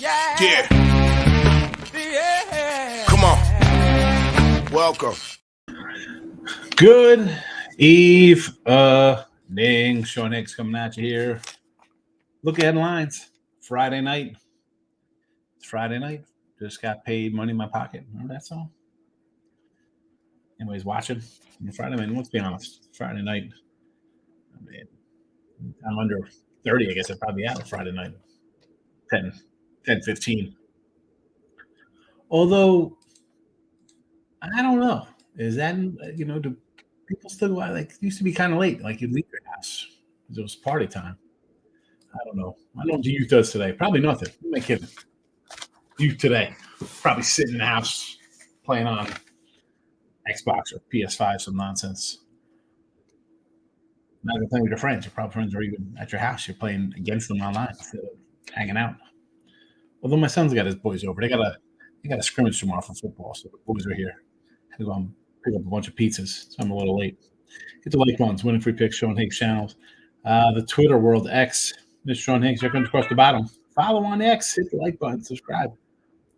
Yeah. Come on. Welcome. Good evening. Sean Hicks coming at you here. Look at headlines. Friday night. It's Friday night. Just got paid, money in my pocket. That's all. Anyways, watching. Friday night, let's be honest. Friday night. I mean, I'm under 30, I guess I'd probably be out Friday night. 10, 15. Although, I don't know. Is that, do people still go out? Like, it used to be kind of late. Like, you'd leave your house. It was party time. I don't know. I don't know what the youth does today. Probably nothing. Who am I kidding? Youth today. Probably sitting in the house playing on Xbox or PS5, some nonsense. Not even playing with your friends. Your probably friends are even at your house. You're playing against them online instead of hanging out. Although my son's got his boys over. They got a scrimmage tomorrow for football, so the boys are here. I had to go and pick up a bunch of pizzas, so I'm a little late. Hit the like buttons, winning free picks, Sean Hicks channels. The Twitter world, X, Mr. Sean Hicks, you're going to cross the bottom. Follow on X, hit the like button, subscribe.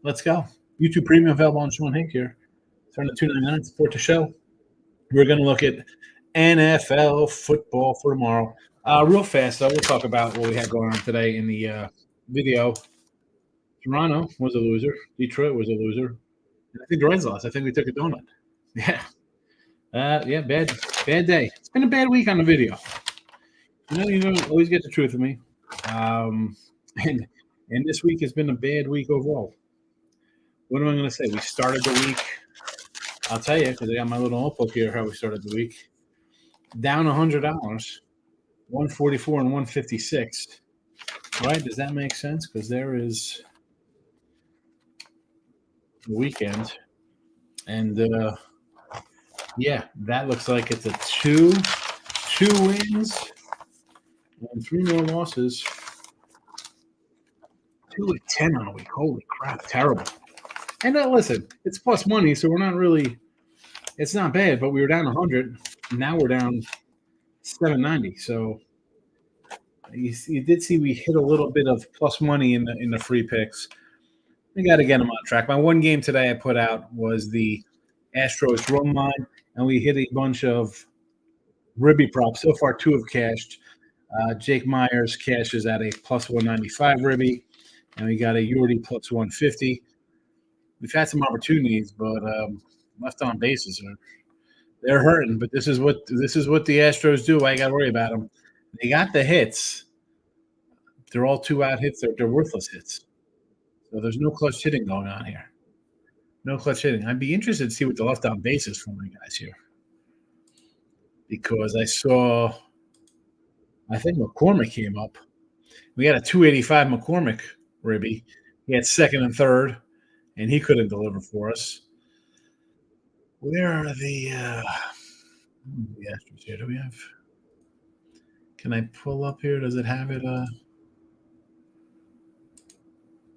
Let's go. YouTube Premium available on Sean Hicks here. Turn to $2.99, support the show. We're going to look at NFL football for tomorrow. Real fast, though, we'll talk about what we had going on today in the video. Toronto was a loser. Detroit was a loser. And I think the Reds lost. I think we took a donut. Yeah. Bad day. It's been a bad week on the video. You don't always get the truth of me. And this week has been a bad week overall. What am I going to say? We started the week. I'll tell you, because I got my little notebook here, how we started the week. Down $100, 144 and 156. Right? Does that make sense? Because there is the weekend. And, that looks like it's a two wins and 3 more losses. 2-10 on a week. Holy crap. Terrible. And listen, it's plus money, so we're not really – it's not bad, but we were down 100. Now we're down 790. So you did see we hit a little bit of plus money in the free picks. We got to get them on track. My one game today I put out was the Astros run line, and we hit a bunch of ribby props. So far, 2 have cashed. Jake Myers cashes at a plus 195 ribby, and we got a Yordi plus 150. We've had some opportunities, but left on bases they're hurting. But this is what the Astros do. I got to worry about them. They got the hits. They're all 2-out hits. They're worthless hits. So there's no clutch hitting going on here. No clutch hitting. I'd be interested to see what the left on base is for my guys here, because I saw, I think McCormick came up. We got a 285 McCormick ribby. He had second and third, and he couldn't deliver for us. Where are the Astros here? Do we have? Can I pull up here? Does it have it?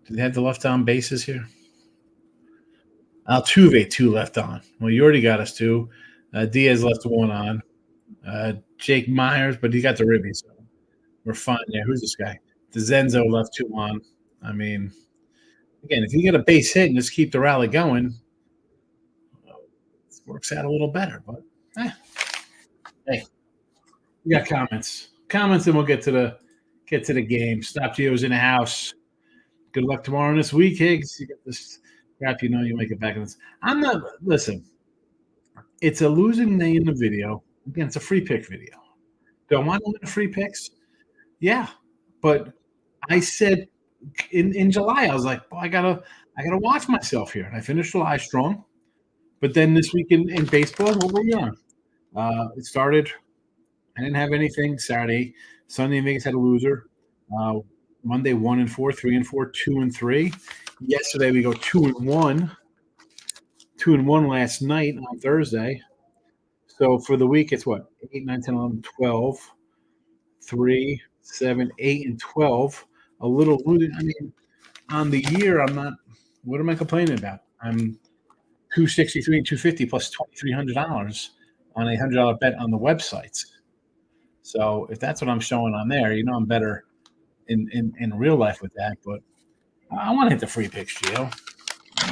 Do they have the left on bases here? Altuve 2 left on. Well, you already got us 2. Diaz left 1 on. Jake Myers, but he got the ribby, so we're fine there. Who's this guy? DeZenzo left 2 on. I mean, again, if you get a base hit and just keep the rally going, it works out a little better. But hey, we got comments, and we'll get to the game. Stop Geo's in the house. Good luck tomorrow and this week, Higgs. You get this crap, you make it back in this. I'm not. Listen, it's a losing day in the video. Again, it's a free pick video. Do I want to win free picks? Yeah, but I said in July, I was like, well, I gotta watch myself here. And I finished July strong, but then this week in baseball, what were we on? It started. I didn't have anything Saturday. Sunday, Vegas had a loser. Monday 1-4, 3-4, 2-3. Yesterday we go 2-1. 2-1 last night on Thursday. So for the week it's what? 8, 9, 10, 11, 12, 3, 7, 8, and 12. A little losing. I mean, on the year I'm not. What am I complaining about? I'm $263 and $250 plus $2,300 on a $100 bet on the websites. So if that's what I'm showing on there, I'm better in real life with that. But I want to hit the free picks, Gio.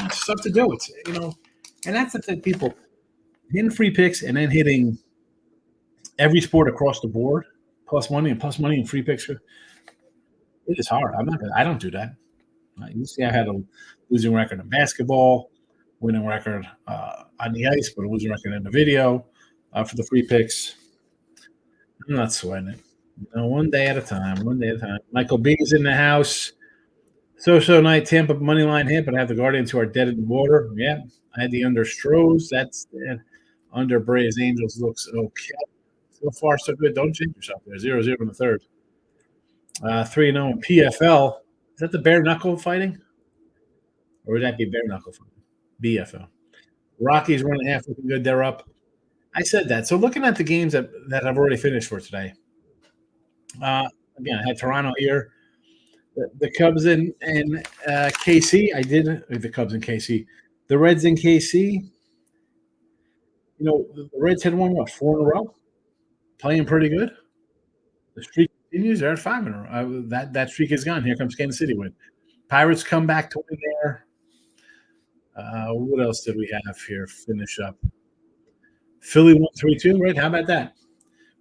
It's stuff to do. It's and that's the thing, people hitting free picks and then hitting every sport across the board, plus money and free picks. It is hard. I don't do that. You see, I had a losing record in basketball, winning record on the ice, but a losing record in the video for the free picks. I'm not sweating it. One day at a time. One day at a time. Michael B is in the house. So night Tampa money line hit, but I have the Guardians who are dead in the water. Yeah, I had the under Stros. That's under Braves Angels looks okay. So far, so good. Don't jinx yourself there. 0-0 in the third. 3-0 in PFL. Is that the bare knuckle fighting? Or would that be bare knuckle fighting? BFL. Rockies 1.5 looking good. They're up. I said that. So looking at the games that I've already finished for today. Again, I had Toronto here. The Cubs and KC. I did the Cubs and KC. The Reds and KC. The Reds had won 4 in a row, playing pretty good. The streak continues. They're at 5 in a row. That streak is gone. Here comes Kansas City win. Pirates come back to win there. What else did we have here? Finish up. Philly won 3-2. Right? How about that?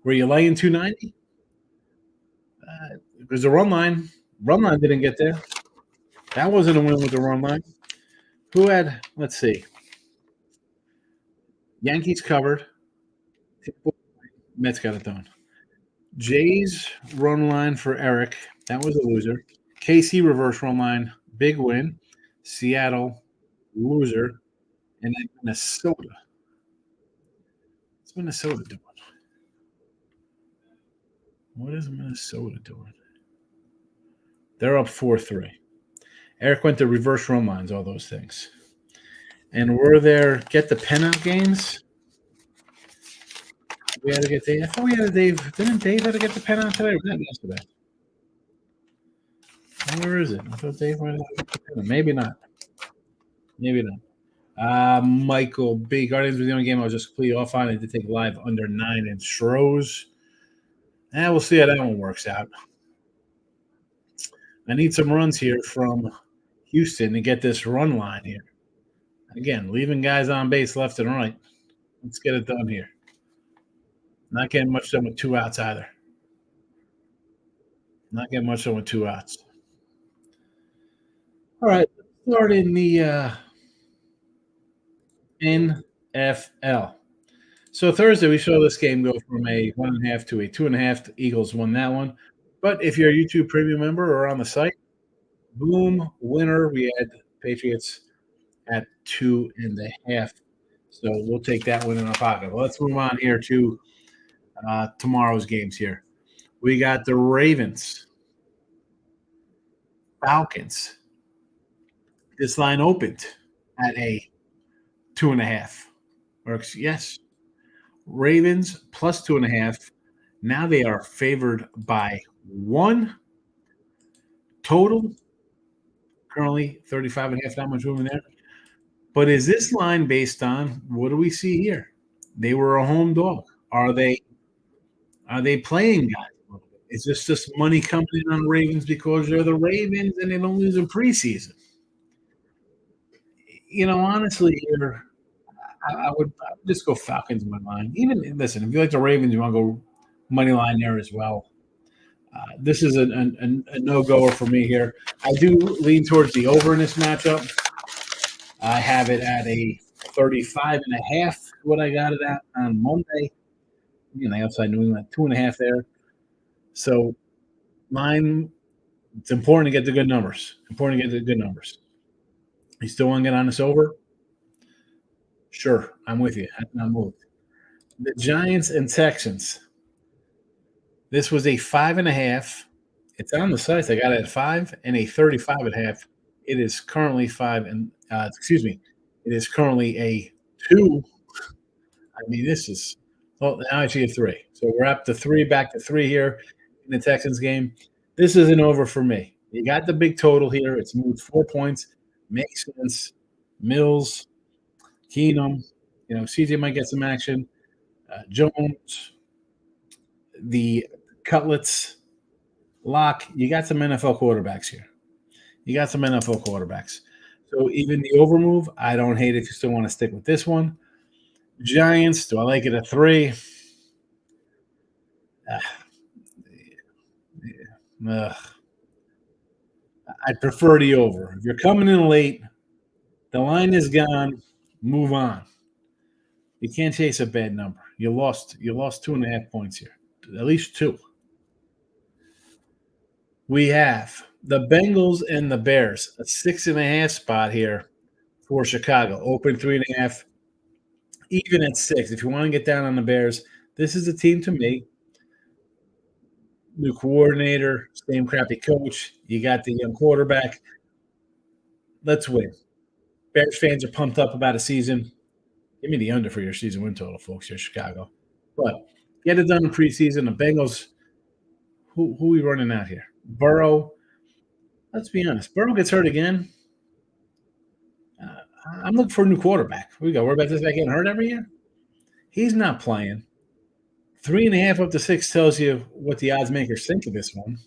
Were you laying 290? There's a run line. Run line didn't get there. That wasn't a win with the run line. Who had? Let's see. Yankees covered. Mets got it done. Jays run line for Eric. That was a loser. KC reverse run line. Big win. Seattle loser. And then Minnesota. What's Minnesota doing? What is Minnesota doing? They're up 4-3. Eric went to reverse run lines, all those things. And were there get the pennant games? We had to get Dave. I thought we had a Dave. Didn't Dave have to get the pennant today? Or was that yesterday? Where is it? I thought Dave might have to get the pennant. Maybe not. Maybe not. Michael B. Guardians was the only game I was just completely off on. I did take live under 9 in Stros. And we'll see how that one works out. I need some runs here from Houston to get this run line here. Again, leaving guys on base left and right. Let's get it done here. Not getting much done with 2 outs either. Not getting much done with 2 outs. All right, let's start in the NFL. So Thursday, we saw this game go from a 1.5 to a 2.5. The Eagles won that one. But if you're a YouTube premium member or on the site, boom, winner. We had Patriots at 2.5. So we'll take that one in our pocket. Well, let's move on here to tomorrow's games here. We got the Ravens, Falcons. This line opened at a 2.5. Or yes, Ravens plus 2.5. Now they are favored by 1 total. Currently 35.5. Not much room in there. But is this line based on what do we see here? They were a home dog. Are they playing guys? Is this just money coming in on Ravens because they're the Ravens and they don't lose in preseason? Honestly, here I would just go Falcons money line. Even listen, if you like the Ravens, you want to go money line there as well. This is a no-goer for me here. I do lean towards the over in this matchup. I have it at a 35.5. What I got it at on Monday. Outside New England, 2.5 there. So mine, it's important to get the good numbers. You still want to get on this over? Sure, I'm with you. I'm moved. The Giants and Texans. This was a 5.5. It's on the sites. I got it at 5 and a 35.5. It is currently 5 and it is currently a 2. This is now I see a 3. So we're up to 3, back to 3 here in the Texans game. This is an over for me. You got the big total here. It's moved 4 points. Makes sense. Mills, Keenum, CJ might get some action. Jones, the Cutlets, Locke. You got some NFL quarterbacks here. You got some NFL quarterbacks. So even the over move, I don't hate it if you still want to stick with this one. Giants, do I like it at 3? Ah, ugh. I'd prefer the over. If you're coming in late, the line is gone. Move on. You can't chase a bad number. You lost 2.5 points here. At least 2. We have the Bengals and the Bears, a 6.5 spot here for Chicago. Open 3.5, even at 6. If you want to get down on the Bears, this is a team to me. New coordinator, same crappy coach. You got the young quarterback. Let's win. Bears fans are pumped up about a season. Give me the under for your season win total, folks, here, Chicago. But get it done in preseason. The Bengals, who are we running out here? Burrow. Let's be honest. Burrow gets hurt again. I'm looking for a new quarterback. We go. We're about this guy getting hurt every year. He's not playing. 3.5 up to 6 tells you what the odds makers think of this one.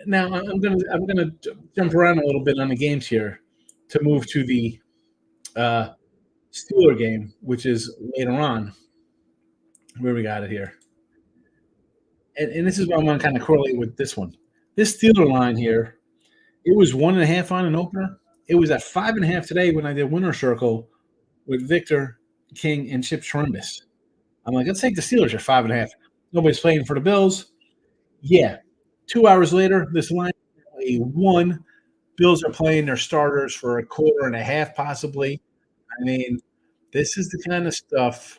Now I'm gonna jump around a little bit on the games here to move to the Steeler game, which is later on. Where we got it here, and this is what I want to kind of correlate with this one. This Steeler line here, it was 1.5 on an opener. It was at 5.5 today when I did Winner Circle with Victor King and Chip Schrumbus. I'm like, let's take the Steelers at 5.5. Nobody's playing for the Bills. Yeah. 2 hours later, this line is a 1. Bills are playing their starters for 1.25, possibly. I mean, this is the kind of stuff.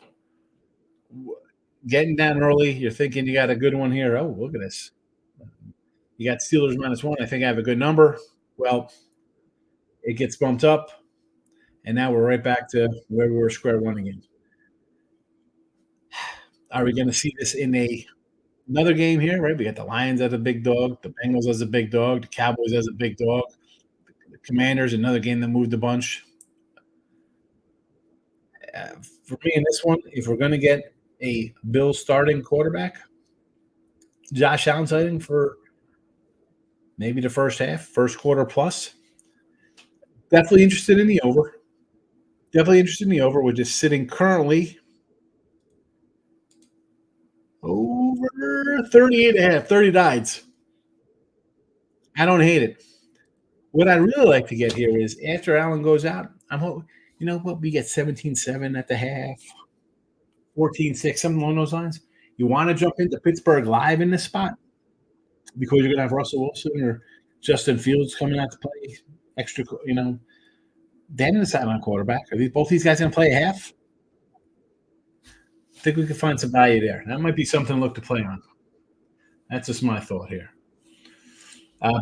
Getting down early, you're thinking you got a good one here. Oh, look at this. You got Steelers -1. I think I have a good number. Well, it gets bumped up, and now we're right back to where we were square one again. Are we going to see this in another game here, right? We got the Lions as a big dog, the Bengals as a big dog, the Cowboys as a big dog, the Commanders, another game that moved a bunch. For me in this one, if we're going to get a Bills starting quarterback, Josh Allen sighting for maybe the first half, first quarter plus. Definitely interested in the over. Which is sitting currently over 38.5, 30 dides. I don't hate it. What I'd really like to get here is after Allen goes out, I'm hoping, you know what, we get 17-7 at the half, 14-6, something along those lines. You want to jump into Pittsburgh live in this spot because you're going to have Russell Wilson or Justin Fields coming out to play extra, then the sideline quarterback. Are both these guys going to play a half? I think we could find some value there. That might be something to look to play on. That's just my thought here.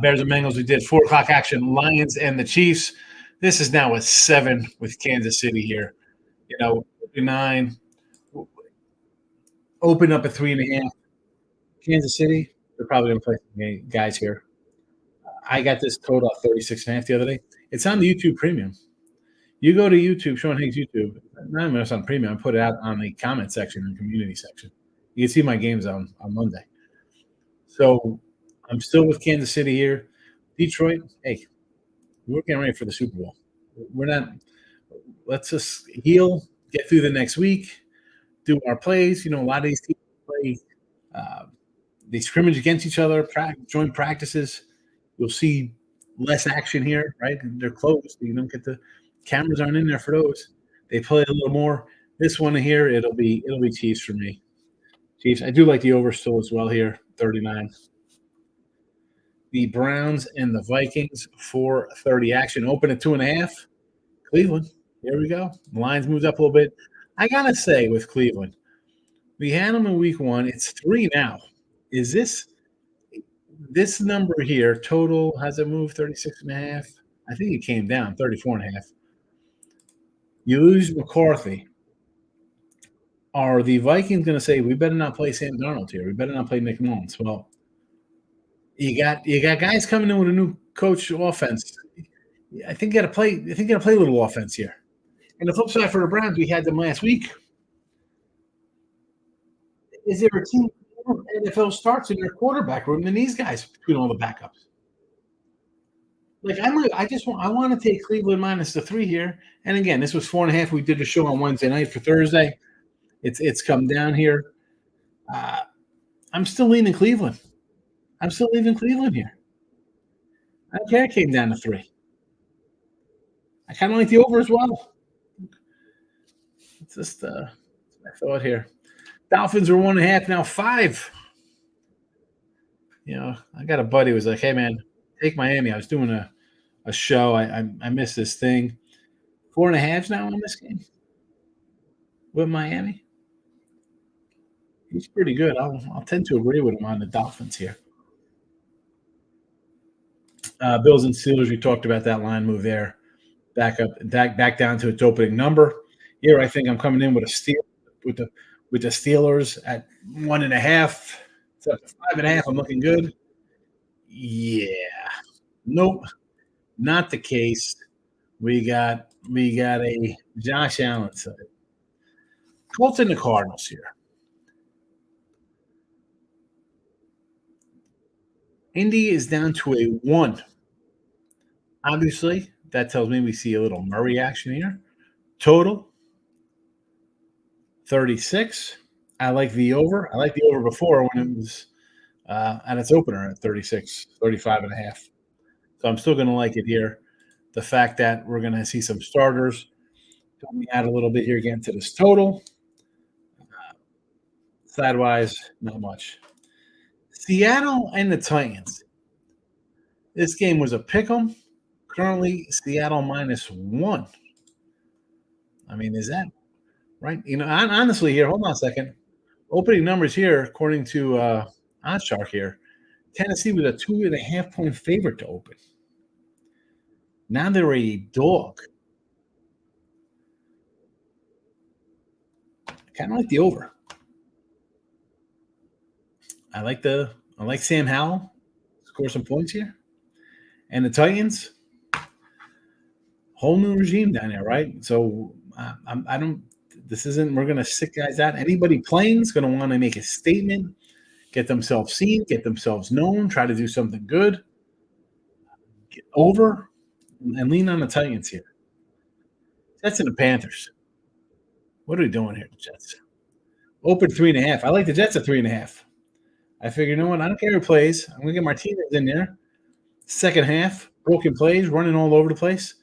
Bears and Bengals, we did 4 o'clock action. Lions and the Chiefs. This is now a 7 with Kansas City here. 9. Open up at 3.5. Kansas City, they're probably going to play some guys here. I got this total at 36.5 the other day. It's on the YouTube Premium. You go to YouTube, Sean Higgs YouTube. Not even on Premium. I put it out on the comment section and community section. You can see my games on Monday. So I'm still with Kansas City here. Detroit, hey, we're getting ready for the Super Bowl. We're not – let's just heal, get through the next week, do our plays. A lot of these teams play they scrimmage against each other, joint practices. You'll see less action here, right? They're closed. You don't get the cameras aren't in there for those. They play a little more. This one here, it'll be Chiefs for me. Chiefs. I do like the over still as well here, 39. The Browns and the Vikings, 4:30 action. Open at 2.5. Cleveland. Here we go. The Lions moved up a little bit. I gotta say with Cleveland, we had them in week 1. It's 3 now. Is this number here total? Has it moved 36.5? I think it came down 34.5. You lose McCarthy. Are the Vikings going to say we better not play Sam Darnold here? We better not play Nick Mullins? Well, you got guys coming in with a new coach offense. I think you got to play. I think you got to play a little offense here. And the flip side for the Browns, we had them last week. Is there a team NFL starts in their quarterback room than these guys between all the backups? Like I want to take Cleveland minus the 3 here. And again, this was 4.5. We did a show on Wednesday night for Thursday. It's come down here. Uh, I'm still leaning Cleveland. I'm still leaving Cleveland here. I don't care. It came down to 3. I kind of like the over as well. It's just my thought here. Dolphins are 1.5 now 5. I got a buddy who was like, "Hey man, take Miami." I was doing a show. I missed this thing. 4.5s now on this game with Miami. He's pretty good. I'll tend to agree with him on the Dolphins here. Bills and Steelers. We talked about that line move there. Back down to its opening number. Here, I think I'm coming in with a steal with the Steelers at 1.5. It's up to 5.5. I'm looking good. Yeah. Nope. Not the case. We got a Josh Allen side. Colts and the Cardinals here. Indy is down to a 1. Obviously, that tells me we see a little Murray action here. Total 36. I like the over. I like the over before when it was at its opener at 36, 35.5. So I'm still going to like it here. The fact that we're going to see some starters. Help me out a little bit here again to this total. Sidewise, not much. Seattle and the Titans. This game was a pick 'em. Currently, Seattle -1. I mean, is that right? Honestly, here, hold on a second. Opening numbers here, according to OddsShark here, Tennessee was a 2.5-point favorite to open. Now they're a dog. I kind of like the over. I like Sam Howell. Score some points here. And the Titans, whole new regime down there, right? So I don't. This isn't. We're going to sit guys out. Anybody playing is going to want to make a statement, get themselves seen, get themselves known, try to do something good. Get over and lean on the Titans here. Jets and the Panthers. What are we doing here, the Jets? Open 3.5. I like the Jets at 3.5. I figure, you know what? I don't care who plays. I'm going to get Martinez in there. Second half, broken plays, running all over the place.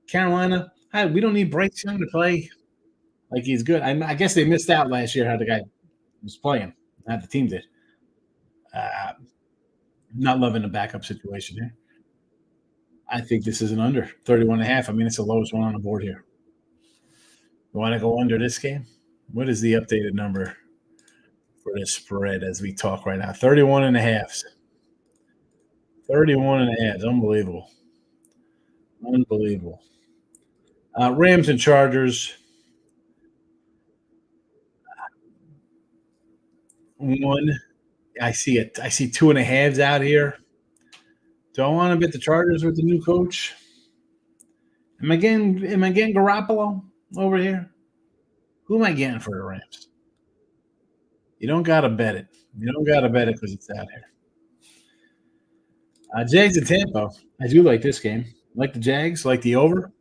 Carolina, we don't need Bryce Young to play like he's good. I guess they missed out last year how the guy was playing, not the team did. Not loving the backup situation here. I think this is an under 31.5. I mean, it's the lowest one on the board here. You want to go under this game? What is the updated number for this spread as we talk right now? 31.5. 31.5. Unbelievable. Unbelievable. Rams and Chargers. 1. I see it. I see 2.5s out here. Do I want to bet the Chargers with the new coach? Am I getting Garoppolo over here? Who am I getting for the Rams? You don't got to bet it. You don't got to bet it because it's out here. Jags and Tampa. I do like this game. I like the Jags. I like the over.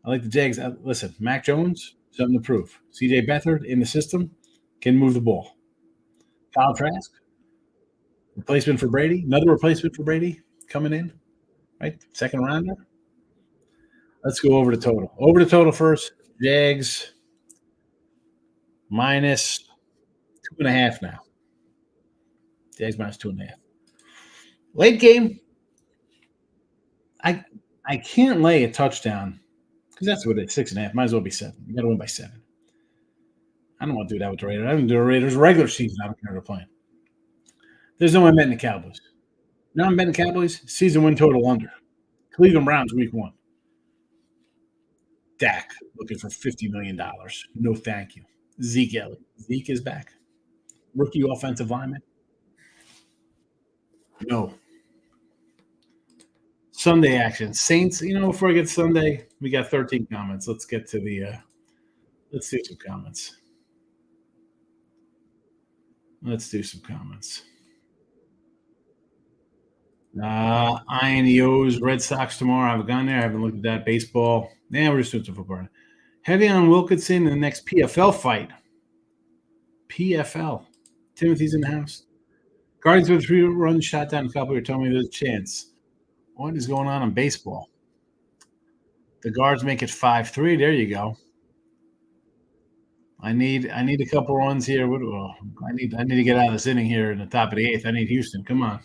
I like the Jags. Listen, Mac Jones, something to prove. C.J. Beathard in the system can move the ball. Kyle Trask, replacement for Brady. Another replacement for Brady coming in, right? Second rounder. Let's go over the total. Over the total first. Jags -2.5 now. Jags -2.5. Late game. I can't lay a touchdown because that's what it's 6.5. Might as well be 7. You got to win by 7. I don't want to do that with the Raiders. I don't do the Raiders regular season. I don't care if they're playing. There's no way I'm betting the Cowboys. Now I'm betting Cowboys. Season win total under. Cleveland Browns week 1. Dak looking for $50 million. No, thank you. Zeke Elliott. Zeke is back. Rookie offensive lineman. No. Sunday action. Saints, before I get to Sunday, we got 13 comments. Let's get to let's do some comments. Let's do some comments. I and the O's, Red Sox tomorrow. I haven't gone there. I haven't looked at that. Baseball. Yeah, we're just doing some football. Heavy on Wilkinson in the next PFL fight. PFL. Timothy's in the house. Guardians with 3 runs shot down a couple. You're telling me there's a chance. What is going on in baseball? The Guards make it 5-3. There you go. I need a couple runs here. I need to get out of this inning here in the top of the 8th. I need Houston. Come on.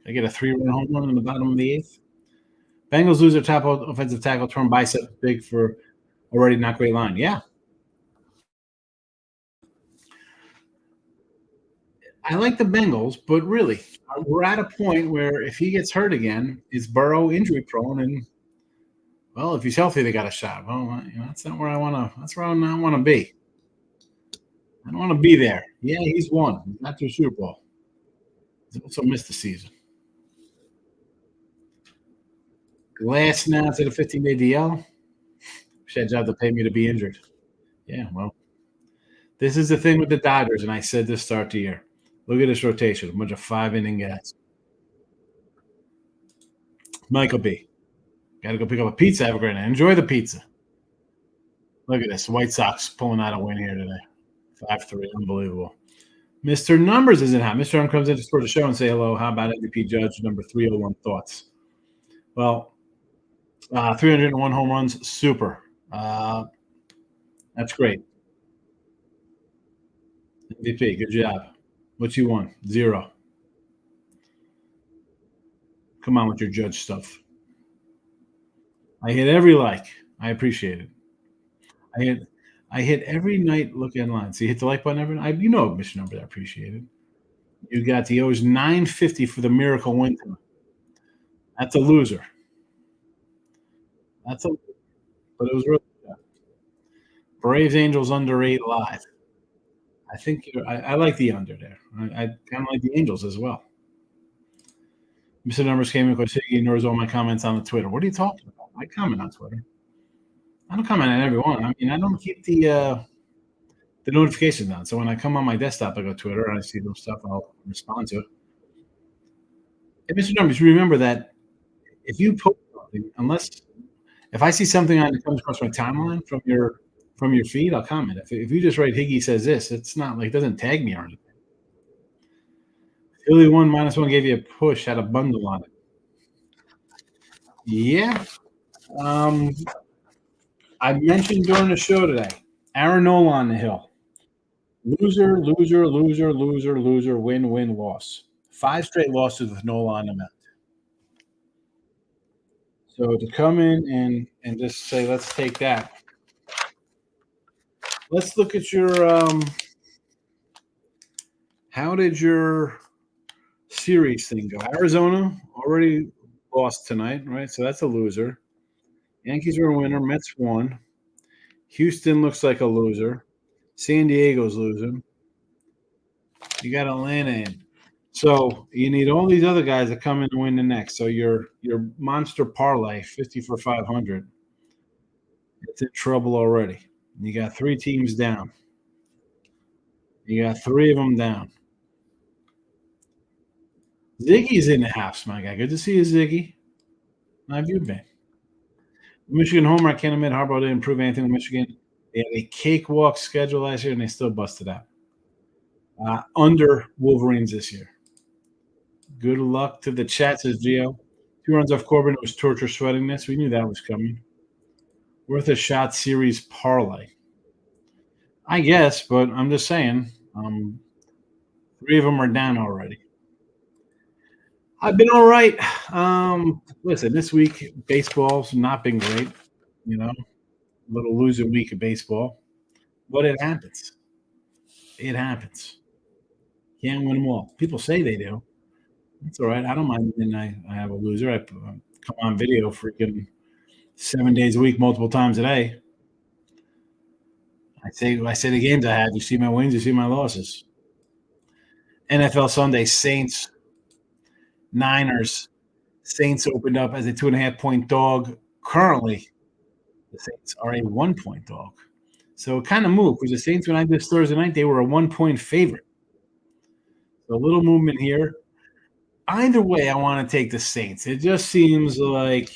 I get a 3-run home run in the bottom of the 8th. Bengals lose their top offensive tackle, torn bicep, big for already not great line. Yeah. I like the Bengals, but really, we're at a point where if he gets hurt again, is Burrow injury prone? And well, if he's healthy, they got a shot. Well, that's not where I want to. That's where I don't want to be. I don't want to be there. Yeah, he's won. He's not to a Super Bowl. He's also missed the season. Last now to the 15-day DL. Wish I had a job to pay me to be injured. Yeah, well, this is the thing with the Dodgers, and I said this start the year. Look at this rotation, a bunch of 5-inning guys. Michael B. Got to go pick up a pizza. Have a great night. Enjoy the pizza. Look at this. White Sox pulling out a win here today. 5-3. Unbelievable. Mr. Numbers isn't hot. Mr. M comes in to support the show and say hello. How about MVP Judge number 301 thoughts? Well, 301 home runs. Super. That's great. MVP. Good job. What you won? 0. Come on with your Judge stuff. I hit every like. I appreciate it. I hit every night look online. So you hit the like button every night. Mr. Numbers, I appreciate it. You got the O's 950 for the miracle win tonight. That's a loser. But it was really good. Braves Angels under 8 live. I think I like the under there. I kind of like the Angels as well. Mr. Numbers came in because he ignores all my comments on the Twitter. What are you talking about? I comment on Twitter. I don't comment on everyone. I mean, I don't keep the notifications on. So when I come on my desktop, I go to Twitter and I see those stuff, I'll respond to it. And Mr. Numbers, remember that if you post something, if I see something that comes across my timeline from your feed, I'll comment. If you just write Higgy says this, it's not like it doesn't tag me or anything. Philly won -1 gave you a push, had a bundle on it. Yeah. I mentioned during the show today, Aaron Nola on the hill. Loser, loser, loser, loser, loser, win, win, loss. 5 straight losses with Nola on the mound. So to come in and just say, let's take that. Let's look at your how did your series thing go? Arizona already lost tonight, right? So that's a loser. Yankees are a winner. Mets won. Houston looks like a loser. San Diego's losing. You got Atlanta in. So you need all these other guys to come in and win the next. So your monster parlay, 50 for 500, it's in trouble already. You got 3 teams down. You got 3 of them down. Ziggy's in the house, my guy. Good to see you, Ziggy. How have you been? Michigan homer, I can't admit Harbaugh didn't improve anything with Michigan. They had a cakewalk schedule last year, and they still busted out. Under Wolverines this year. Good luck to the chat, says Gio. 2 runs off Corbin. It was torture sweating this. We knew that was coming. Worth a shot series parlay. I guess, but I'm just saying. 3 of them are down already. I've been all right. Listen, this week, baseball's not been great. A little loser week of baseball. But it happens. It happens. Can't win them all. People say they do. That's all right. I don't mind when I have a loser. I come on video freaking 7 days a week, multiple times a day. I say the games I have. You see my wins, you see my losses. NFL Sunday, Saints, Niners. Saints opened up as a 2.5-point dog. Currently, the Saints are a 1-point dog. So it kind of moved because the Saints, when I did this Thursday night, they were a 1-point favorite. So a little movement here. Either way, I want to take the Saints. It just seems like,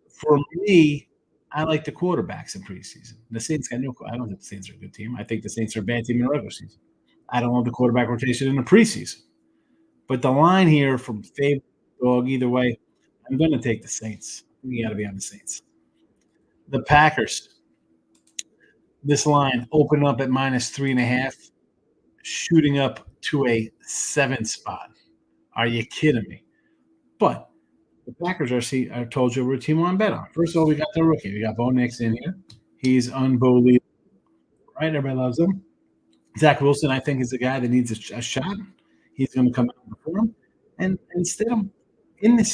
for me, I like the quarterbacks in preseason. The Saints got no. I don't think the Saints are a good team. I think the Saints are a bad team in the regular season. I don't love the quarterback rotation in the preseason. But the line here from favorite dog either way, I'm going to take the Saints. We got to be on the Saints. The Packers. This line opened up at -3.5, shooting up to a 7 spot. Are you kidding me? But the Packers are. I told you we're a team on bet on. First of all, we got the rookie. We got Bo Nix in here. He's unbelievable, right? Everybody loves him. Zach Wilson, I think, is the guy that needs a shot. He's going to come out and perform. And instead of in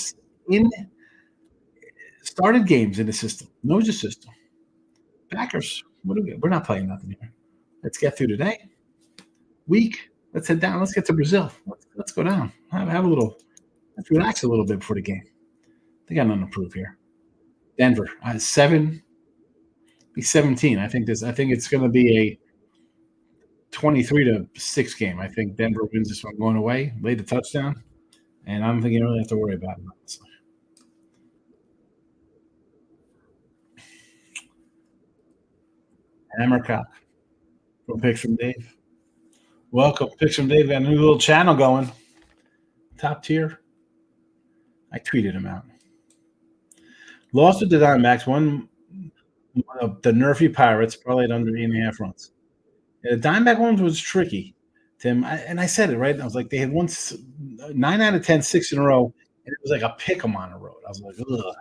started games in the system, knows the system. Packers, we're not playing nothing here. Let's get through today. Week, let's head down. Let's get to Brazil. Let's go down. Have a little. Let's relax a little bit before the game. They got nothing to prove here. Denver, 7, be 17. I think it's going to be a 23-6 game. I think Denver wins this one going away, laid the touchdown, and I don't think you really have to worry about it, honestly. Hammercock from Picks from Dave. Welcome, Picks from Dave. Got a new little channel going. Top tier. I tweeted him out. Lost with the Diamondbacks. Won the Nerfy Pirates, probably at under 8.5 runs. Yeah, the Diamondback ones was tricky, Tim. I said it, right? I was like, they had 9 out of 10, 6 in a row, and it was like a pick 'em on the road. I was like, ugh.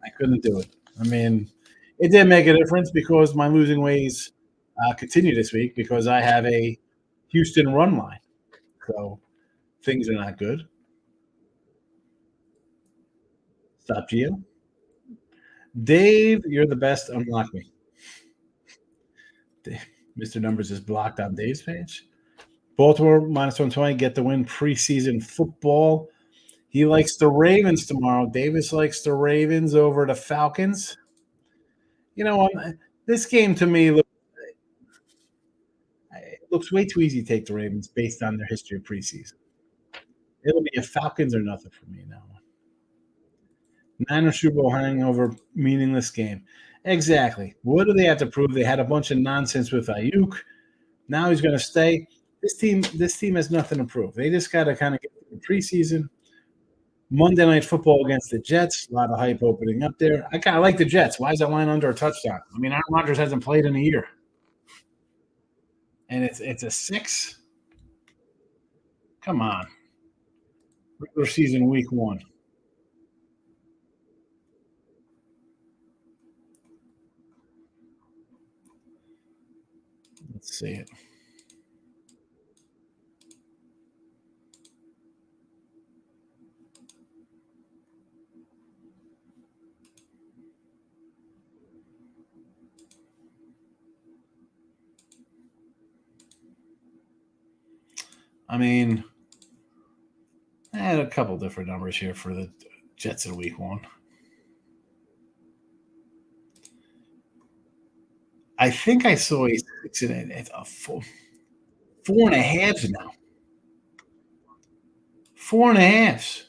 I couldn't do it. I mean, it did make a difference because my losing ways continue this week because I have a Houston run line. So things are not good. Stop Gio. Dave, you're the best. Unlock me. Mr. Numbers is blocked on Dave's page. Baltimore -120. Get the win. Preseason football. He likes the Ravens tomorrow. Davis likes the Ravens over the Falcons. You know, this game to me looks way too easy to take the Ravens based on their history of preseason. It'll be a Falcons or nothing for me now. Niners Super Bowl hangover, meaningless game. Exactly. What do they have to prove? They had a bunch of nonsense with Ayuk. Now he's going to stay. This team has nothing to prove. They just got to kind of get through the preseason. Monday Night Football against the Jets. A lot of hype opening up there. I like the Jets. Why is that line under a touchdown? I mean, Aaron Rodgers hasn't played in a year. And it's a 6? Come on. Regular season week 1. Let's see it. I mean, I had a couple different numbers here for the Jets in week 1. I think I saw a 6 and a 4.5 now. 4.5.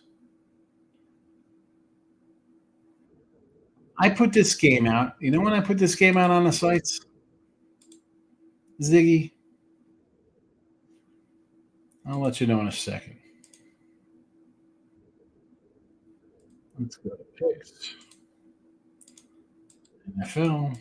I put this game out. You know when I put this game out on the sites? Ziggy. I'll let you know in a second. Let's go to picks. NFL.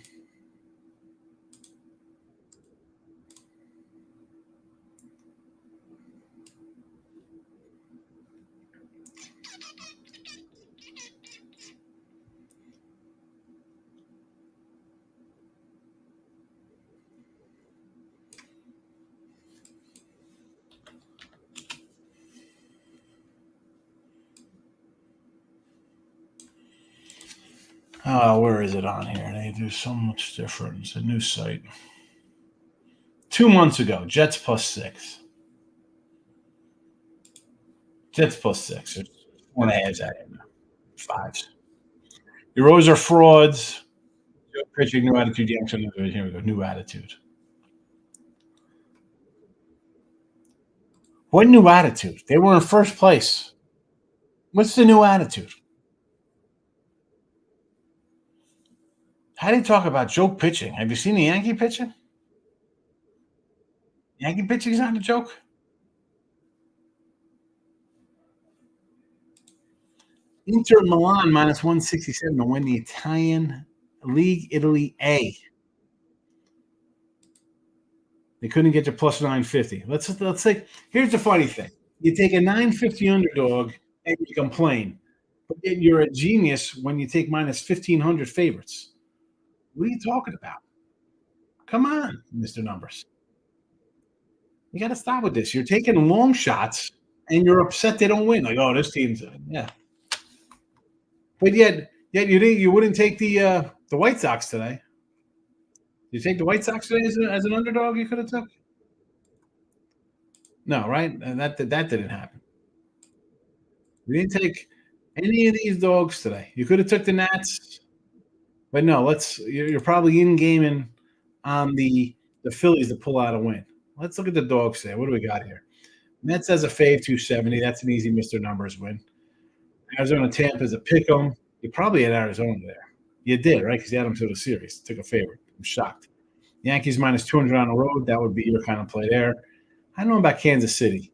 Oh, where is it on here? They do so much different. It's a new site. 2 months ago, Jets +6. Jets +6. There's 4.5s out here. 5s. Your Rose are frauds. Pitching, new attitude. Yankson. Here we go. New attitude. What new attitude? They were in first place. What's the new attitude? How do you talk about joke pitching? Have you seen the Yankee pitching? Yankee pitching is not a joke. Inter Milan minus 167 to win the Italian League Italy A. They couldn't get to plus 950. Let's say here's the funny thing. You take a 950 underdog and you complain. But yet you're a genius when you take minus 1,500 favorites. What are you talking about? Come on, Mr. Numbers. You got to stop with this. You're taking long shots and you're upset they don't win. Like, oh, this team's yeah. But yet you wouldn't take the White Sox today. You take the White Sox today as an underdog. You could have took. No, right? And that didn't happen. We didn't take any of these dogs today. You could have took the Nats, but no. You're probably in gaming on the Phillies to pull out a win. Let's look at the dogs today. What do we got here? Mets has a fave 270. That's an easy Mr. Numbers win. Arizona Tampa is a pick 'em. You probably had Arizona there. You did, right? Because you had them to the series. Took a favorite. I'm shocked. Yankees minus 200 on the road. That would be your kind of play there. I don't know about Kansas City.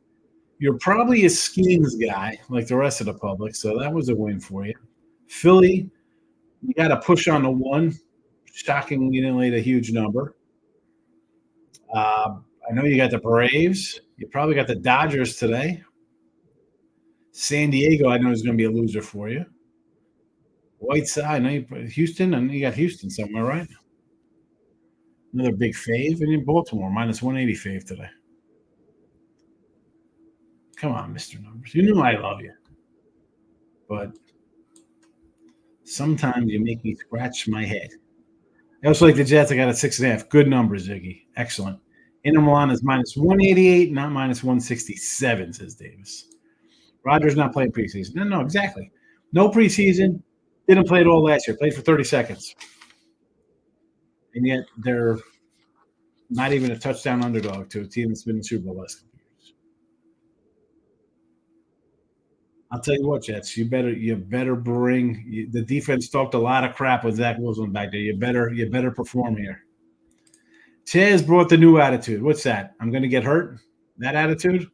You're probably a schemes guy like the rest of the public, so that was a win for you. Philly, you got to push on the one. Shocking, you didn't lay a huge number. I know you got the Braves. You probably got the Dodgers today. San Diego, I know is going to be a loser for you. White Sox, I know you Houston, and you got Houston somewhere, right? Another big fave, and in Baltimore, minus 180 fave today. Come on, Mr. Numbers. You know I love you. But sometimes you make me scratch my head. I also like the Jets. I got a 6.5. Good numbers, Ziggy. Excellent. Inter Milan is minus 188, not minus 167, says Davis. Rodgers not playing preseason. No, exactly. No preseason. Didn't play it all last year. Played for 30 seconds. And yet they're not even a touchdown underdog to a team that's been in the Super Bowl last couple years. I'll tell you what, Jets, you better bring the defense talked a lot of crap with Zach Wilson back there. You better perform here. Chaz brought the new attitude. What's that? I'm going to get hurt? That attitude?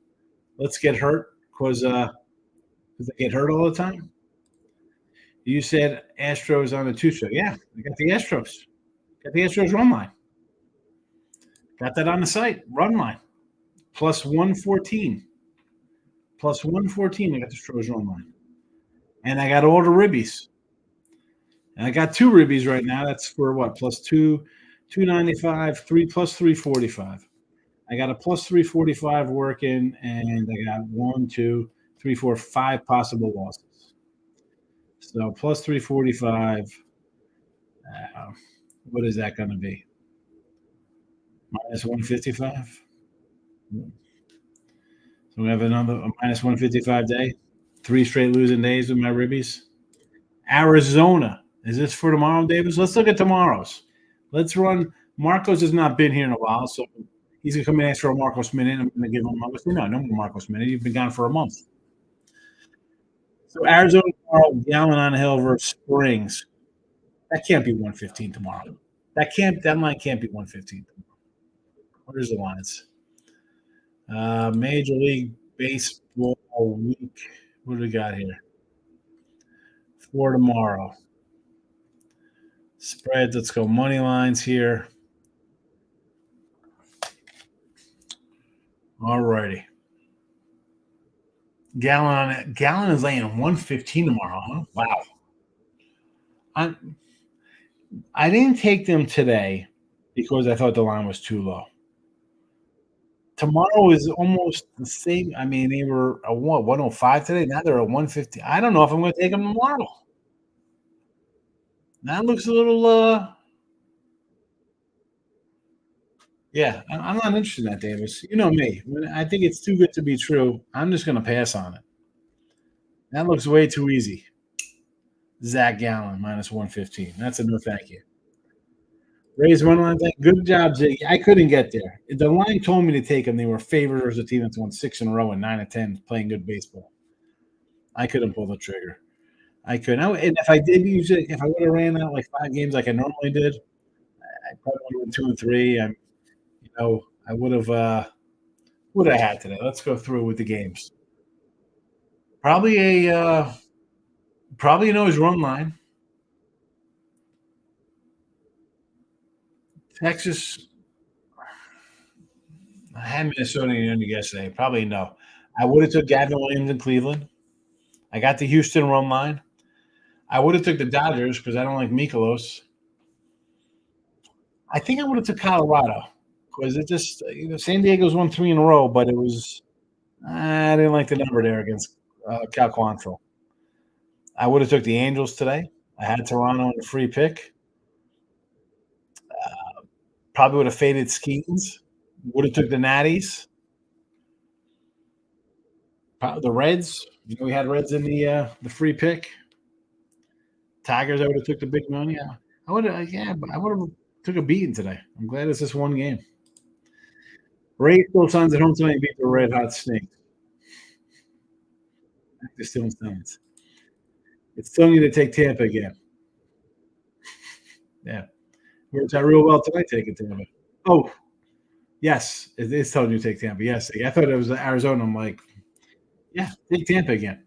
Let's get hurt because they get hurt all the time? You said Astros on the 2 show. Yeah, I got the Astros. Got the Astros run line. Got that on the site. Run line. Plus 114. Plus 114. I got the Astros run line. And I got all the ribbies. And I got 2 ribbies right now. That's for what? Plus 295, 3 plus 345. I got a plus 345 working, and I got 1, 2, 3, 4, 5 possible losses. So plus 345. What is that going to be? Minus 155. So we have a minus 155 day. 3 straight losing days with my ribbies. Arizona. Is this for tomorrow, Davis? Let's look at tomorrow's. Let's run. Marcos has not been here in a while, so he's going to come in and ask for a Marcos minute. I'm going to give him a Marcos minute. No more Marcos minute. You've been gone for a month. So Arizona tomorrow, Gallon on the Hill versus Springs. That can't be 115 tomorrow. That line can't be 115 tomorrow. Where's the lines? Major League Baseball week. What do we got here? For tomorrow. Spreads. Let's go money lines here. All righty. Gallon is laying 115 tomorrow, huh? Wow. I didn't take them today because I thought the line was too low. Tomorrow is almost the same. I mean, they were a 105 today. Now they're a 150. I don't know if I'm going to take them tomorrow. That looks a little yeah, I'm not interested in that, Davis. You know me. When I think it's too good to be true, I'm just going to pass on it. That looks way too easy. Zach Gallen, minus 115. That's a no thank you. Raise one line. Good job, Ziggy. I couldn't get there. The line told me to take them. They were favored as a team that's won 6 in a row and 9 of 10 playing good baseball. I couldn't pull the trigger. I couldn't. And if I did use it, if I would have ran out like 5 games like I normally did, I probably would have been 2 and 3. I would have. What I had today. Let's go through with the games. Probably probably an always run line. Texas. I had Minnesota in yesterday. Probably no. I would have took Gavin Williams in Cleveland. I got the Houston run line. I would have took the Dodgers because I don't like Mikolos. I think I would have took Colorado because it just San Diego's won 3 in a row, but it was I didn't like the number there against Cal Quantrill. I would have took the Angels today. I had Toronto in a free pick. Probably would have faded Skeens. Would have took the Natties. The Reds. We had Reds in the free pick. Tigers. I would have took the big money. I would have. Yeah, but I would have took a beating today. I'm glad it's just one game. Rays still signs at home tonight and beat the Red Hot Snakes. They're still in signs. It's telling you to take Tampa again. Yeah. Works out real well tonight taking Tampa. Oh, yes. It is telling you to take Tampa. Yes. I thought it was Arizona. I'm like, yeah, take Tampa again.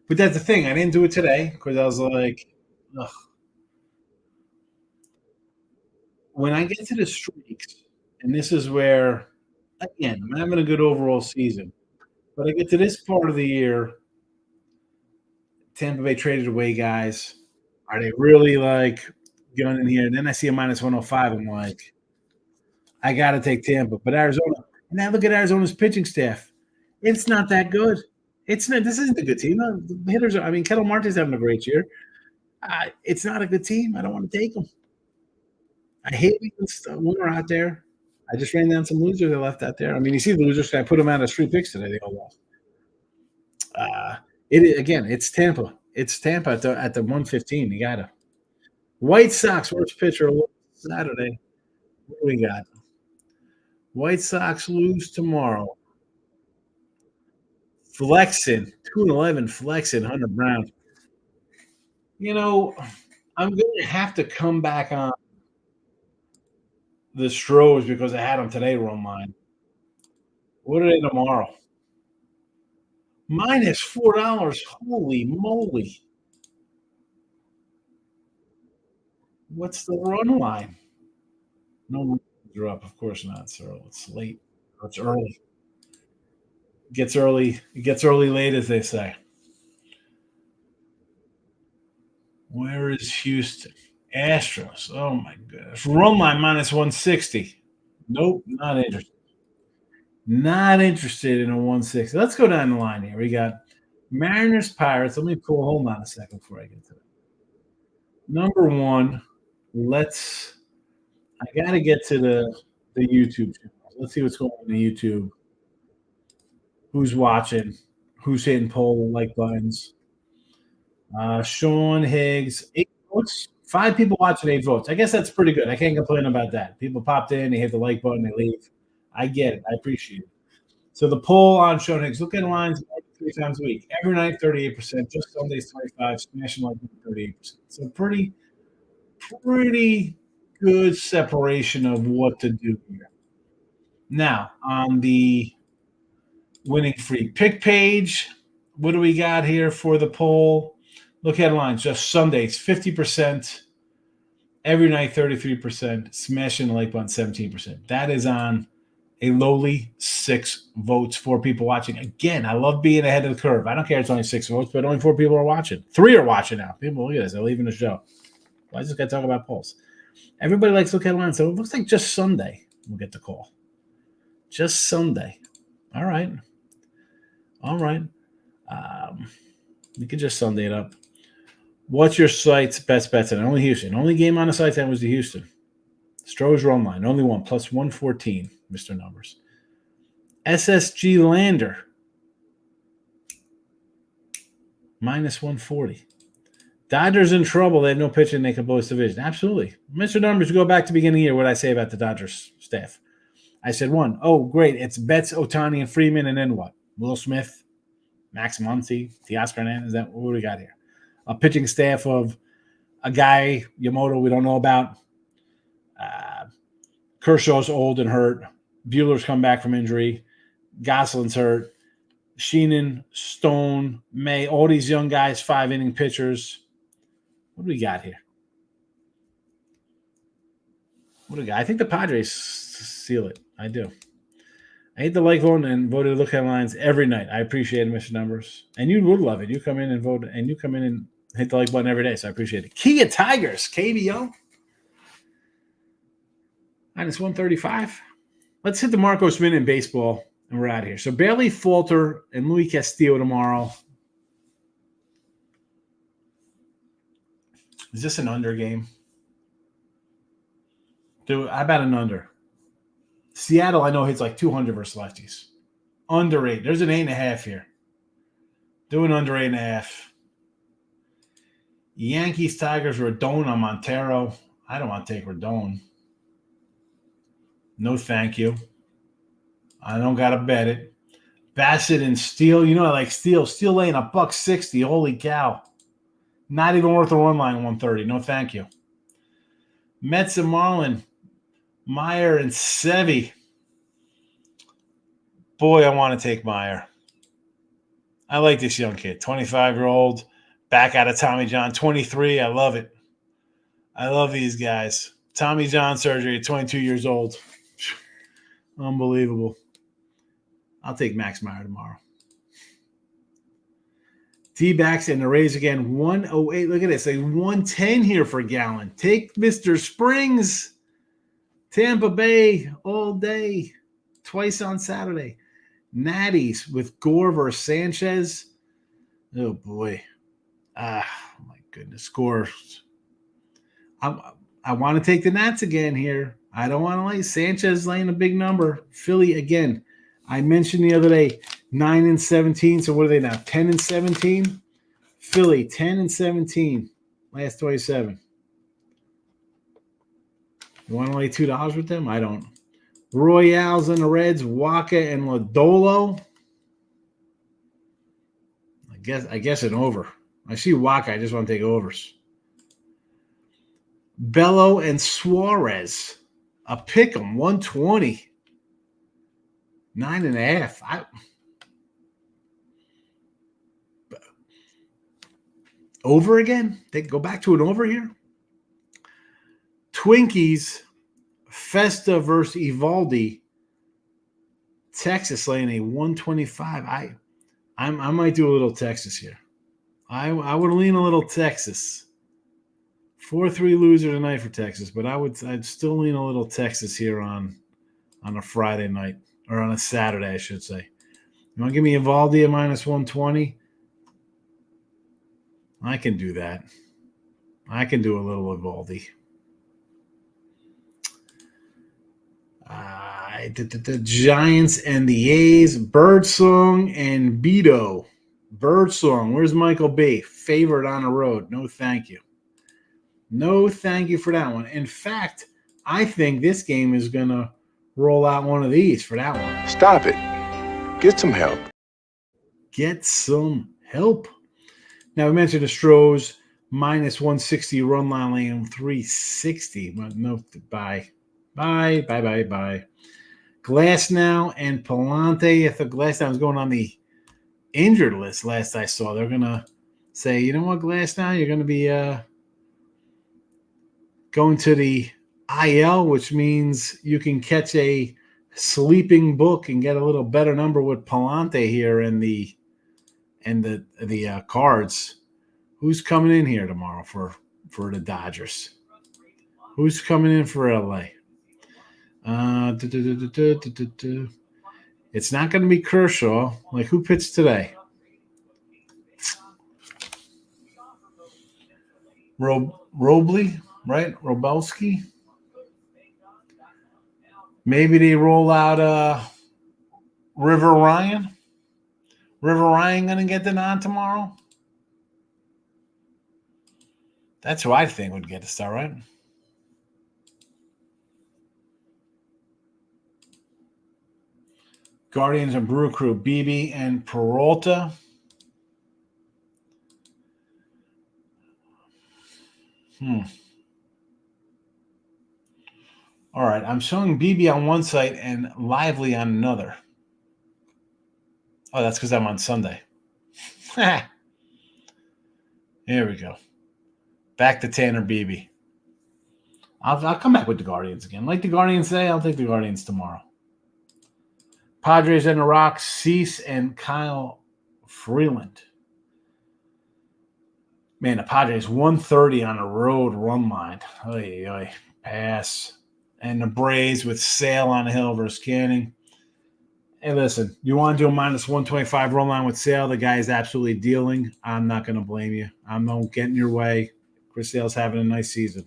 But that's the thing. I didn't do it today because I was like, ugh. When I get to the streaks, and this is where, again, I'm having a good overall season, but I get to this part of the year, Tampa Bay traded away guys. Are they really like going in here? And then I see a minus 105. I'm like, I got to take Tampa. But Arizona, and now look at Arizona's pitching staff. It's not that good. It's not. This isn't a good team. The hitters are. I mean, Kettle Marte's having a great year. It's not a good team. I don't want to take them. I hate when we're out there. I just ran down some losers I left out there. I mean, you see the losers. I put them out as free picks today. They all lost. It's Tampa. It's Tampa at the 115. You gotta. White Sox worst pitcher Saturday. What do we got? White Sox lose tomorrow. Flexing 2-11. Flexing Hunter Brown. I'm going to have to come back on the Stros because I had them today run mine. What are they tomorrow? Minus $4. Holy moly. What's the run line? No runs are up. Of course not, sir. It's late. It's early. It gets early late, as they say. Where is Houston? Astros. Oh, my goodness. Run line minus 160. Nope, not interested. Not interested in a 160. Let's go down the line here. We got Mariners, Pirates. Let me pull. Hold on a second before I get to it. Number one, I got to get to the YouTube channel. Let's see what's going on the YouTube. Who's watching? Who's hitting poll like buttons? Sean Higgs, 8 votes. 5 people watching, 8 votes. I guess that's pretty good. I can't complain about that. People popped in, they hit the like button, they leave. I get it. I appreciate it. So the poll on Sean Higgs, look at lines 3 times a week. Every night, 38%. Just Sundays, 25%. Smashing like 38%. So pretty good separation of what to do here. Now, on the winning free pick page, what do we got here for the poll? Look headlines, just Sundays, 50%. Every night, 33%. Smashing the like button, 17%. That is on a lowly 6 votes, 4 people watching. Again, I love being ahead of the curve. I don't care it's only 6 votes, but only 4 people are watching. 3 are watching now. People, look at this. They're leaving the show. Why just got to talk about polls? Everybody likes to look headlines, so it looks like just Sunday we'll get the call. Just Sunday. All right. We could just Sunday it up. What's your site's best bets? And only Houston. Only game on the site that was the Houston. Stroh's run line. Only one. Plus 114, Mr. Numbers. SSG Lander. Minus 140. Dodgers in trouble. They have no pitching. They can blow this division. Absolutely. Mr. Numbers, go back to the beginning of the year. What did I say about the Dodgers staff? I said one. Oh, great. It's Betts, Ohtani, and Freeman, and then what? Will Smith, Max Muncy, Teoscar Hernandez. Is that what do we got here? A pitching staff of a guy, Yamamoto, we don't know about. Kershaw's old and hurt. Bueller's come back from injury. Gosselin's hurt. Sheenan, Stone, May, all these young guys, 5-inning pitchers. What do we got here? What do we got? I think the Padres seal it. I do. I hate the like vote and voted look headlines every night. I appreciate it, Mr. Numbers. And you would love it. You come in and vote, and you come in and hit the like button every day, so I appreciate it. Kia Tigers, KBO. Minus 135. Let's hit the Marcos Min in baseball, and we're out of here. So Bailey Falter and Louis Castillo tomorrow. Is this an under game? Dude, I bet an under. Seattle, I know, hits like 200 versus lefties. Under 8. There's an 8.5 here. Do an under 8.5. Yankees, Tigers, Rodon on Montero. I don't want to take Rodon. No, thank you. I don't got to bet it. Bassett and Steele. You know I like Steele. Steele laying $160. Holy cow. Not even worth a run line 130. No, thank you. Mets and Marlin. Meyer and Sevy. Boy, I want to take Meyer. I like this young kid. 25-year-old. Back out of Tommy John. 23. I love it. I love these guys. Tommy John surgery at 22 years old. Unbelievable. I'll take Max Meyer tomorrow. D-backs and the Rays again. 108. Look at this. A 110 here for Gallon. Take Mr. Springs. Tampa Bay all day. Twice on Saturday. Natties with Gore versus Sanchez. Oh, boy. My goodness. Gore. I want to take the Nats again here. I don't want to lay Sanchez laying a big number. Philly again. I mentioned the other day 9-17. So what are they now? 10-17. Philly 10-17. Last 27. You want to lay $2 with them? I don't. Royals and the Reds. Waka and Lodolo. I guess an over. I see Waka. I just want to take overs. Bello and Suarez. A pick 'em, 120. 9.5. Over again? They go back to an over here? Twinkies, Festa versus Evaldi. Texas laying a 125. I might do a little Texas here. I would lean a little Texas. 4-3 loser tonight for Texas, but I'd still lean a little Texas here on a Friday night, or on a Saturday, I should say. You want to give me Evaldi at minus 120? I can do that. I can do a little Evaldi. The Giants and the A's. Birdsong and Beto. Birdsong. Where's Michael B? Favorite on the road. No, thank you. No, thank you for that one. In fact, I think this game is going to roll out one of these for that one. Stop it. Get some help. Get some help. Now, we mentioned the Stros minus 160 run line lane 360. But no, bye. Glasnow and Palante. If the Glasnow is going on the injured list last I saw, they're going to say, you know what, Glasnow, you're going to be going to the IL, which means you can catch a sleeping book and get a little better number with Palante here in the Cards. Who's coming in here tomorrow for the Dodgers? Who's coming in for LA? It's not going to be Kershaw. Like, who pitched today? Robley, right? Robelski. Maybe they roll out River Ryan. River Ryan going to get the nod tomorrow? That's who I think would get the start, right? Guardians and Brew Crew, BB and Peralta. All right, I'm showing BB on one site and Lively on another. Oh, that's because I'm on Sunday. Here we go. Back to Tanner BB. I'll come back with the Guardians again. Like the Guardians today, I'll take the Guardians tomorrow. Padres and the Rocks, Cease and Kyle Freeland. Man, the Padres 130 on a road run line. Oy, oy, pass. And the Braves with Sale on the hill versus Canning. Hey, listen, you want to do a minus 125 run line with Sale? The guy is absolutely dealing. I'm not going to blame you. I'm not getting your way. Chris Sale's having a nice season.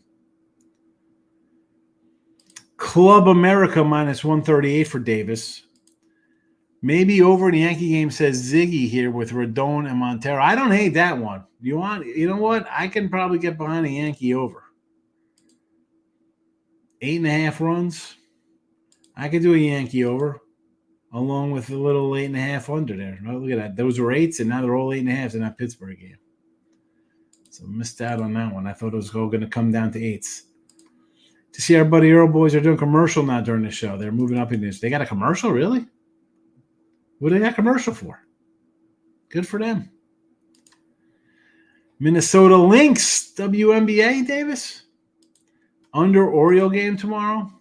Club America minus 138 for Davis. Maybe over in the Yankee game, says Ziggy here with Rodon and Montero. I don't hate that one. You know what? I can probably get behind a Yankee over. 8.5 runs. I could do a Yankee over, along with a little 8.5 under there. Oh, look at that. Those were 8s, and now they're all 8.5s in that Pittsburgh game. So missed out on that one. I thought it was all going to come down to 8s. To see our buddy Earl boys are doing commercial now during the show. They're moving up in this. They got a commercial, really? What do they got commercial for? Good for them. Minnesota Lynx, WNBA, Davis. Under Oriole game tomorrow.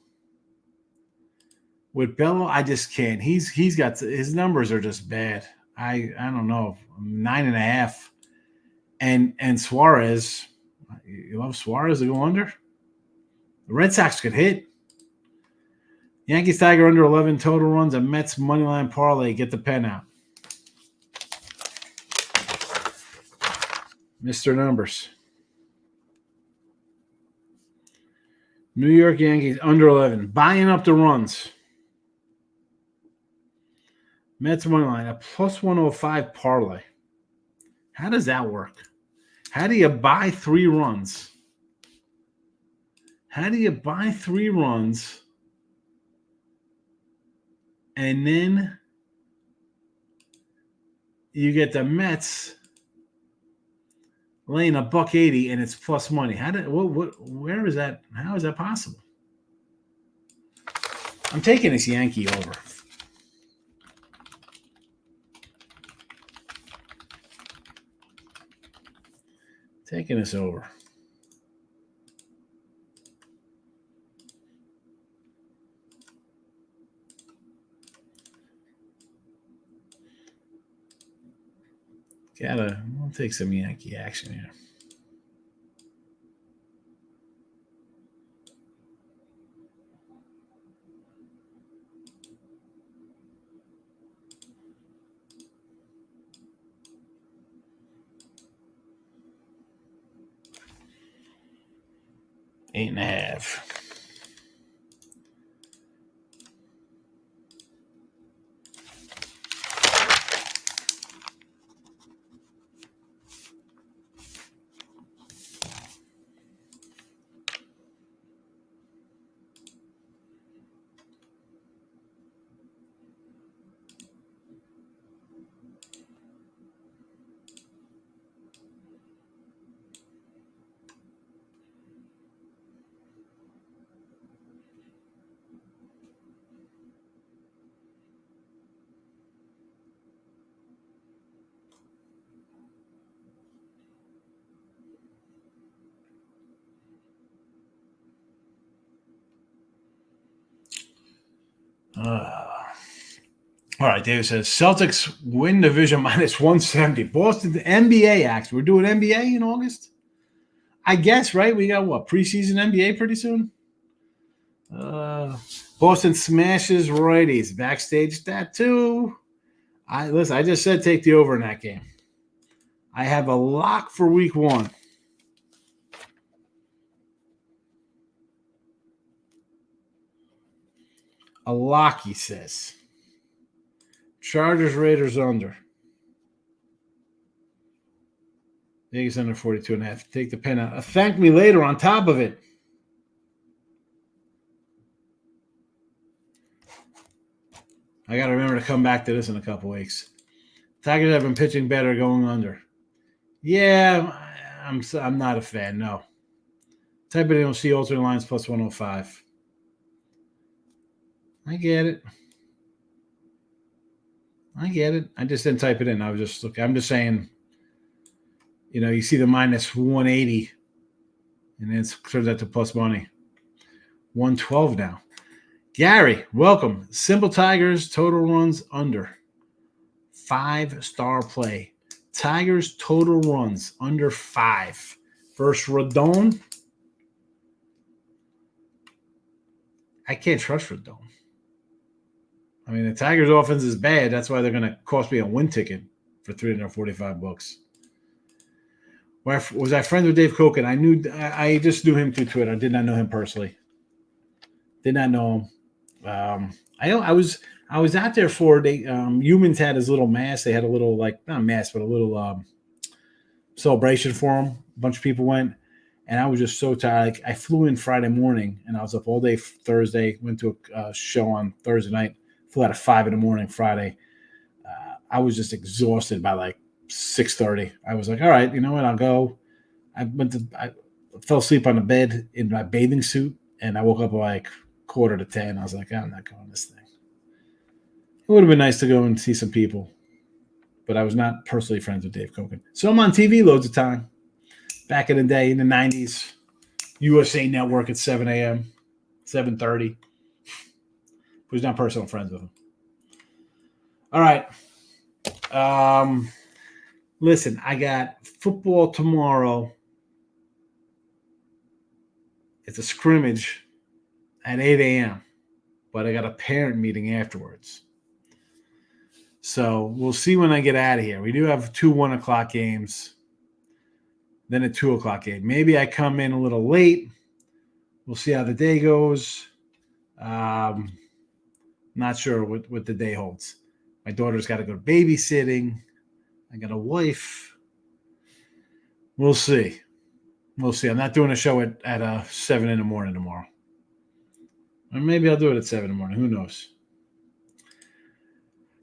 With Bello, I just can't. He's got his numbers are just bad. I don't know. 9.5. And Suarez. You love Suarez to go under? The Red Sox could hit. Yankees Tiger under 11 total runs. A Mets moneyline parlay. Get the pen out. Mr. Numbers. New York Yankees under 11. Buying up the runs. Mets moneyline. A plus 105 parlay. How does that work? How do you buy 3 runs? How do you buy 3 runs and then you get the Mets laying $1.80 and it's plus money? Where is that? How is that possible? I'm taking this Yankee over. Taking this over. We'll take some Yankee action here. Eight and a half. All right, David says Celtics win division minus 170. Boston NBA acts. We're doing NBA in August? I guess, right? We got what? Preseason NBA pretty soon? Boston smashes righties. Backstage that too. I just said take the over in that game. I have a lock for week 1. A lock, he says. Chargers, Raiders under. Vegas under 42.5. Take the pen out. Thank me later on top of it. I got to remember to come back to this in a couple weeks. Tigers have been pitching better going under. Yeah, I'm not a fan, no. Type it in, you'll see alternate lines plus 105. I get it. I just didn't type it in. I was just looking. I'm just saying, you see the minus 180, and it turns out to plus money. 112 now. Gary, welcome. Simple Tigers, total runs under. 5-star play. Tigers, total runs under 5. Versus Rodon. I can't trust Rodon. I mean, the Tigers' offense is bad. That's why they're going to cost me a win ticket for $345. Was I friends with Dave Koken? I just knew him through Twitter. I did not know him personally. Did not know him. I was out there for Humans had his little mass. They had a little not mass, but a little celebration for him. A bunch of people went, and I was just so tired. I flew in Friday morning, and I was up all day Thursday. Went to a show on Thursday night. Flew out at 5 a.m. Friday. I was just exhausted by 6:30. I was like, all right, you know what? I'll go. I fell asleep on the bed in my bathing suit, and I woke up at 9:45. I was like, I'm not going this thing. It would have been nice to go and see some people, but I was not personally friends with Dave Koken. So I'm on TV loads of time. Back in the day, in the 90s, USA Network at 7 a.m., 7:30. Was not personal friends with him. All right. Listen, I got football tomorrow. It's a scrimmage at 8 a.m., but I got a parent meeting afterwards. So we'll see when I get out of here. We do have 2 1 o'clock games, then a 2 o'clock game. Maybe I come in a little late. We'll see how the day goes. Not sure what the day holds. My daughter's got to go babysitting. I got a wife. We'll see. I'm not doing a show at 7 in the morning tomorrow. Or maybe I'll do it at 7 in the morning. Who knows?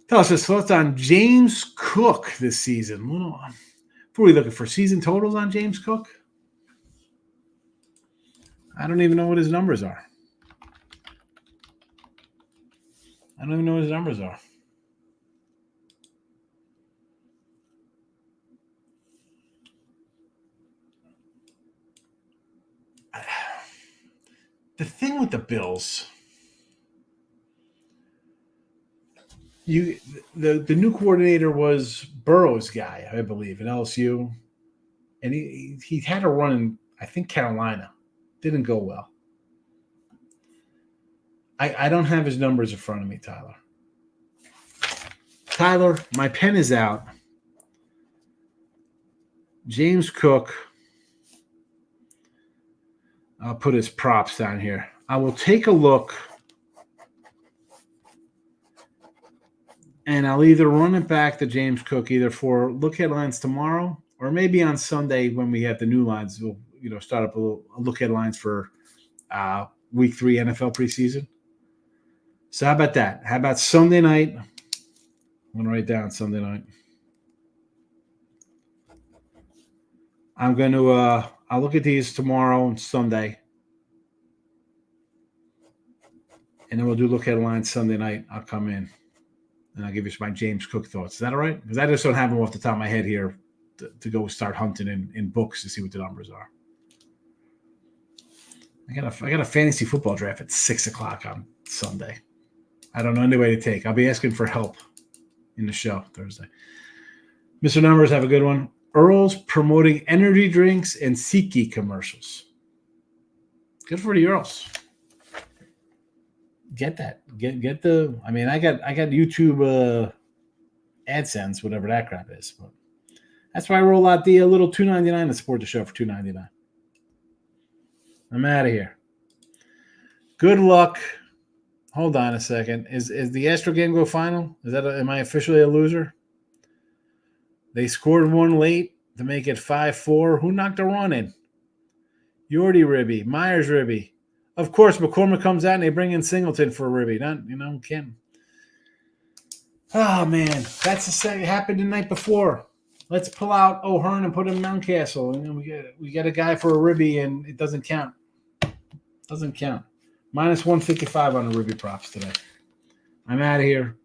Tell us his thoughts on James Cook this season. What are we looking for? Season totals on James Cook? I don't even know what his numbers are. The thing with the Bills, the new coordinator was Burrow's guy, I believe, in LSU, and he had a run in, I think, Carolina. Didn't go well. I don't have his numbers in front of me, Tyler. Tyler, my pen is out. James Cook. I'll put his props down here. I will take a look, and I'll either run it back to James Cook either for look headlines tomorrow or maybe on Sunday when we have the new lines. We'll start up a look headlines for Week 3 NFL preseason. So how about that? How about Sunday night? I'm going to write down Sunday night. I'm going to I'll look at these tomorrow and Sunday. And then we'll do look headlines Sunday night. I'll come in and I'll give you my James Cook thoughts. Is that all right? Because I just don't have them off the top of my head here to go start hunting in books to see what the numbers are. I got a fantasy football draft at 6 o'clock on Sunday. I don't know any way to take. I'll be asking for help in the show Thursday. Mr. Numbers, have a good one. Earl's promoting energy drinks and SeatGeek commercials. Good for the Earls. Get that. Get the. I mean, I got YouTube AdSense, whatever that crap is. But that's why I roll out the little $2.99 to support the show for $2.99. I'm out of here. Good luck. Hold on a second. Is the Astro game go final? Am I officially a loser? They scored one late. to make it 5-4. Who knocked a run in? Yordy Ribby, Myers Ribby. Of course, McCormick comes out and they bring in Singleton for a Ribby. Can't. Oh, man. That's the second. It happened the night before. Let's pull out O'Hearn and put him in Mountcastle. And we get a guy for a Ribby, and it doesn't count. Doesn't count. Minus 155 on the Ribby props today. I'm out of here.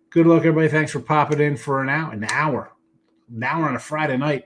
Good luck, everybody. Thanks for popping in for an hour. An hour on a Friday night.